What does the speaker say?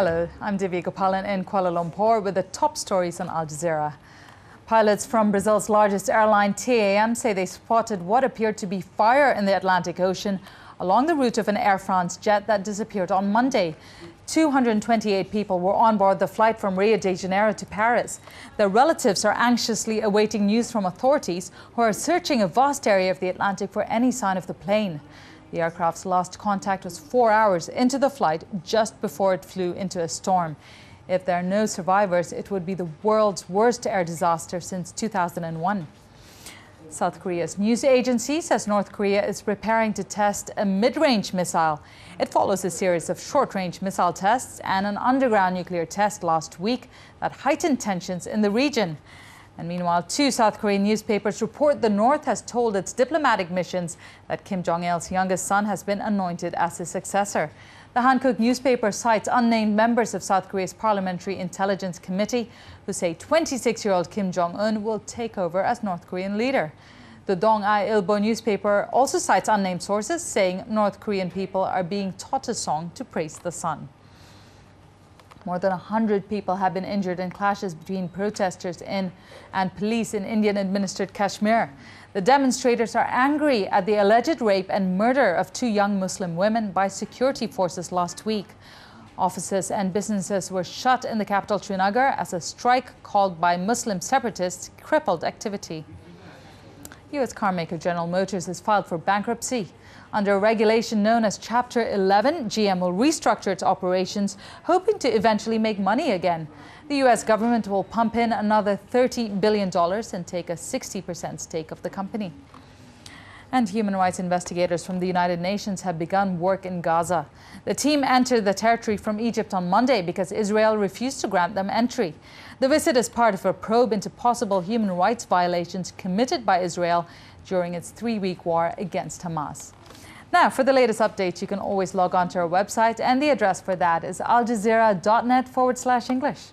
Hello, I'm Divya Gopalan in Kuala Lumpur with the top stories on Al Jazeera. Pilots from Brazil's largest airline, TAM, say they spotted what appeared to be fire in the Atlantic Ocean along the route of an Air France jet that disappeared on Monday. 228 people were on board the flight from Rio de Janeiro to Paris. Their relatives are anxiously awaiting news from authorities who are searching a vast area of the Atlantic for any sign of the plane. The aircraft's last contact was 4 hours into the flight, just before it flew into a storm. If there are no survivors, it would be the world's worst air disaster since 2001. South Korea's news agency says North Korea is preparing to test a mid-range missile. It follows a series of short-range missile tests and an underground nuclear test last week that heightened tensions in the region. And meanwhile, 2 South Korean newspapers report the North has told its diplomatic missions that Kim Jong-il's youngest son has been anointed as his successor. The Hankook newspaper cites unnamed members of South Korea's Parliamentary Intelligence Committee who say 26-year-old Kim Jong-un will take over as North Korean leader. The Dong-ae Ilbo newspaper also cites unnamed sources saying North Korean people are being taught a song to praise the sun. More than 100 people have been injured in clashes between protesters and police in Indian-administered Kashmir. The demonstrators are angry at the alleged rape and murder of 2 young Muslim women by security forces last week. Offices and businesses were shut in the capital Srinagar as a strike called by Muslim separatists crippled activity. U.S. carmaker General Motors has filed for bankruptcy. Under a regulation known as Chapter 11, GM will restructure its operations, hoping to eventually make money again. The U.S. government will pump in another $30 billion and take a 60% stake of the company. And human rights investigators from the United Nations have begun work in Gaza. The team entered the territory from Egypt on Monday because Israel refused to grant them entry. The visit is part of a probe into possible human rights violations committed by Israel during its 3-week war against Hamas. Now, for the latest updates, you can always log on to our website, and the address for that is aljazeera.net/English.